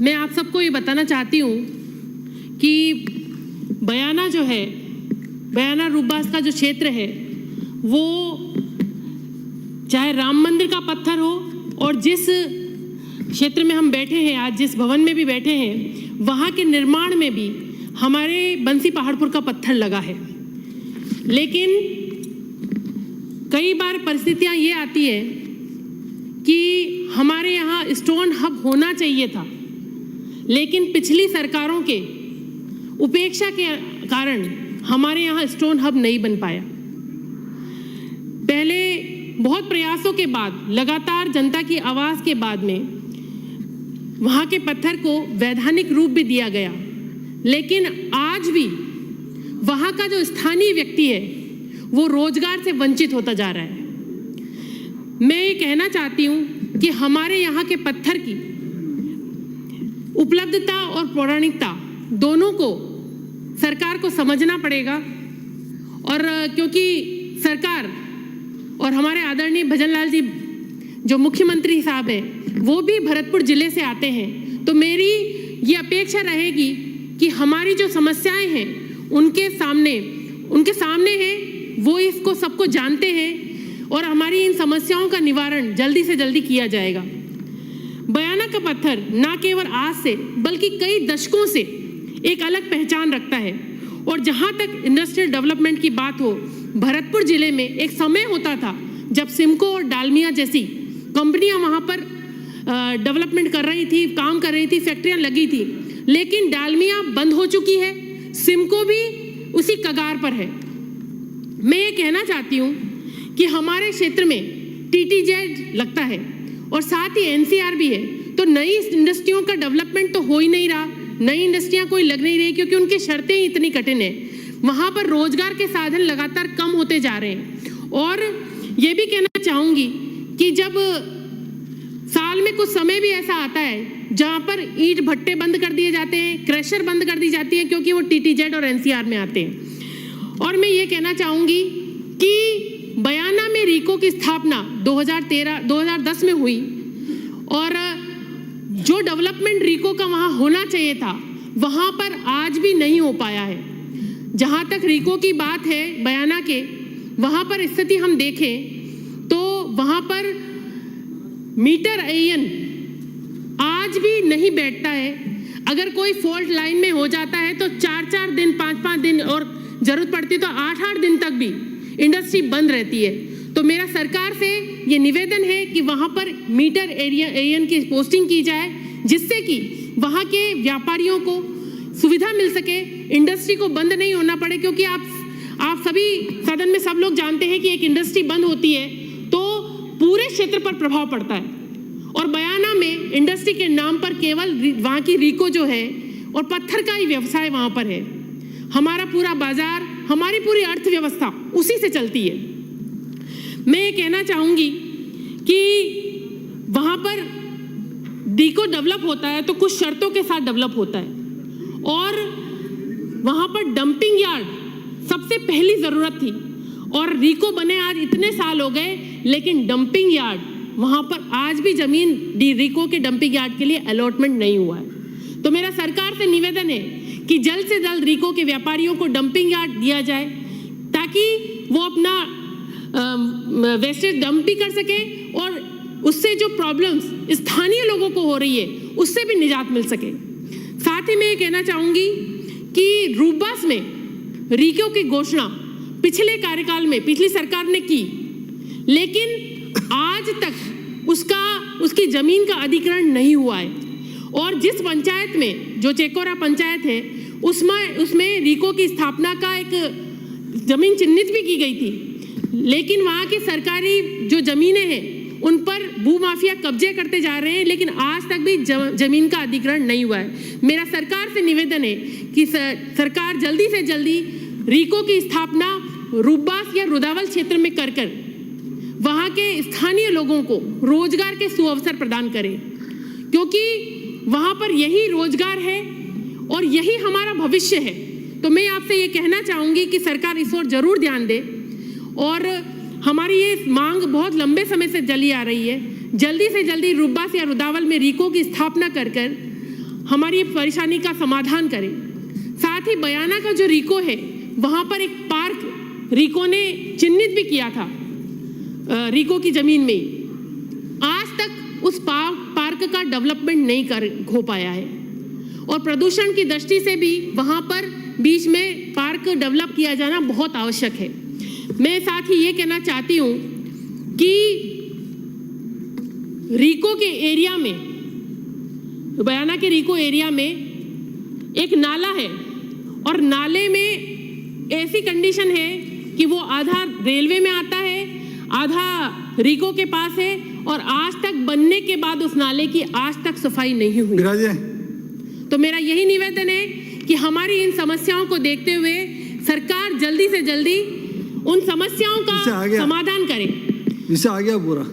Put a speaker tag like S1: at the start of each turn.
S1: मैं आप सबको ये बताना चाहती हूँ कि बयाना जो है, बयाना रूपबास का जो क्षेत्र है, वो चाहे राम मंदिर का पत्थर हो और जिस क्षेत्र में हम बैठे हैं आज, जिस भवन में भी बैठे हैं, वहाँ के निर्माण में भी हमारे बंसी पहाड़पुर का पत्थर लगा है। लेकिन कई बार परिस्थितियाँ ये आती है कि हमारे यहाँ स्टोन हब होना चाहिए था, लेकिन पिछली सरकारों के उपेक्षा के कारण हमारे यहाँ स्टोन हब नहीं बन पाया। पहले बहुत प्रयासों के बाद, लगातार जनता की आवाज़ के बाद में वहाँ के पत्थर को वैधानिक रूप भी दिया गया, लेकिन आज भी वहाँ का जो स्थानीय व्यक्ति है वो रोजगार से वंचित होता जा रहा है। मैं ये कहना चाहती हूँ कि हमारे यहाँ के पत्थर की उपलब्धता और पौराणिकता दोनों को सरकार को समझना पड़ेगा। और क्योंकि सरकार और हमारे आदरणीय भजनलाल जी जो मुख्यमंत्री साहब हैं वो भी भरतपुर जिले से आते हैं, तो मेरी ये अपेक्षा रहेगी कि हमारी जो समस्याएं हैं उनके सामने हैं, वो इसको सबको जानते हैं और हमारी इन समस्याओं का निवारण जल्दी से जल्दी किया जाएगा। बयाना का पत्थर ना केवल आज से बल्कि कई दशकों से एक अलग पहचान रखता है। और जहाँ तक इंडस्ट्रियल डेवलपमेंट की बात हो, भरतपुर जिले में एक समय होता था जब सिमको और डालमिया जैसी कंपनियां वहाँ पर डेवलपमेंट कर रही थी, काम कर रही थी, फैक्ट्रियां लगी थी, लेकिन डालमिया बंद हो चुकी है, सिमको भी उसी कगार पर है। मैं ये कहना चाहती हूँ कि हमारे क्षेत्र में TTZ लगता है और साथ ही NCR भी है, तो नई इंडस्ट्रियों का डेवलपमेंट तो हो ही नहीं रहा, नई इंडस्ट्रियां कोई लग नहीं रही क्योंकि उनकी शर्तें ही इतनी कठिन है। वहाँ पर रोजगार के साधन लगातार कम होते जा रहे हैं। और ये भी कहना चाहूँगी कि जब साल में कुछ समय भी ऐसा आता है जहाँ पर ईंट भट्टे बंद कर दिए जाते हैं, क्रशर बंद कर दी जाती है क्योंकि वो TTZ और NCR में आते हैं। और मैं ये कहना चाहूँगी कि बयाना में रीको की स्थापना 2010 में हुई और जो डेवलपमेंट रीको का वहाँ होना चाहिए था वहाँ पर आज भी नहीं हो पाया है। जहाँ तक रीको की बात है बयाना के, वहाँ पर स्थिति हम देखें तो वहाँ पर मीटर AN आज भी नहीं बैठता है। अगर कोई फॉल्ट लाइन में हो जाता है तो 4-4 दिन, 5-5 दिन और जरूरत पड़ती है तो 8-8 दिन तक भी इंडस्ट्री बंद रहती है। तो मेरा सरकार से ये निवेदन है कि वहाँ पर मीटर AN की पोस्टिंग की जाए, जिससे कि वहाँ के व्यापारियों को सुविधा मिल सके, इंडस्ट्री को बंद नहीं होना पड़े। क्योंकि आप सभी सदन में सब लोग जानते हैं कि एक इंडस्ट्री बंद होती है तो पूरे क्षेत्र पर प्रभाव पड़ता है। और बयाना में इंडस्ट्री के नाम पर केवल वहाँ की रीको जो है और पत्थर का ही व्यवसाय वहाँ पर है। हमारा पूरा बाजार, हमारी पूरी अर्थव्यवस्था उसी से चलती है। मैं ये कहना चाहूँगी कि वहाँ पर रीको डेवलप होता है तो कुछ शर्तों के साथ डेवलप होता है और वहाँ पर डंपिंग यार्ड सबसे पहली ज़रूरत थी। और रीको बने आज इतने साल हो गए, लेकिन डंपिंग यार्ड वहाँ पर आज भी ज़मीन रीको के डंपिंग यार्ड के लिए अलॉटमेंट नहीं हुआ है। तो मेरा सरकार से निवेदन है कि जल्द से जल्द रीको के व्यापारियों को डंपिंग यार्ड दिया जाए ताकि वो अपना वेस्टेज डंप भी कर सके और उससे जो प्रॉब्लम्स स्थानीय लोगों को हो रही है उससे भी निजात मिल सके। साथ ही मैं ये कहना चाहूँगी कि रूपबास में रीको की घोषणा पिछले कार्यकाल में पिछली सरकार ने की, लेकिन आज तक उसकी जमीन का अधिग्रहण नहीं हुआ है। और जिस पंचायत में, जो चेकोरा पंचायत है, उसमें रीको की स्थापना का एक जमीन चिन्हित भी की गई थी, लेकिन वहाँ की सरकारी जो जमीनें हैं उन पर भूमाफिया कब्जे करते जा रहे हैं, लेकिन आज तक भी जमीन का अधिग्रहण नहीं हुआ है। मेरा सरकार से निवेदन है कि सरकार जल्दी से जल्दी रीको की स्थापना रूपबास या रुदावल क्षेत्र में कर वहाँ के स्थानीय लोगों को रोजगार के सुअवसर प्रदान करें, क्योंकि वहाँ पर यही रोजगार है और यही हमारा भविष्य है। तो मैं आपसे ये कहना चाहूँगी कि सरकार इस ओर जरूर ध्यान दे और हमारी ये मांग बहुत लंबे समय से चली आ रही है। जल्दी से जल्दी रूपबास या रुदावल में रीको की स्थापना कर हमारी परेशानी का समाधान करे। साथ ही बयाना का जो रीको है वहाँ पर एक पार्क रीको ने चिन्हित भी किया था रीको की ज़मीन में ही। आज तक उस पार्क का डेवलपमेंट नहीं हो पाया है और प्रदूषण की दृष्टि से भी वहाँ पर बीच में पार्क डेवलप किया जाना बहुत आवश्यक है। मैं साथ ही ये कहना चाहती हूँ कि रीको के एरिया में, बयाना के रीको एरिया में एक नाला है और नाले में ऐसी कंडीशन है कि वो आधा रेलवे में आता है, आधा रीको के पास है और आज तक बनने के बाद उस नाले की आज तक सफाई नहीं हुई। तो मेरा यही निवेदन है कि हमारी इन समस्याओं को देखते हुए सरकार जल्दी से जल्दी उन समस्याओं का समाधान करे।
S2: इससे आ गया पूरा।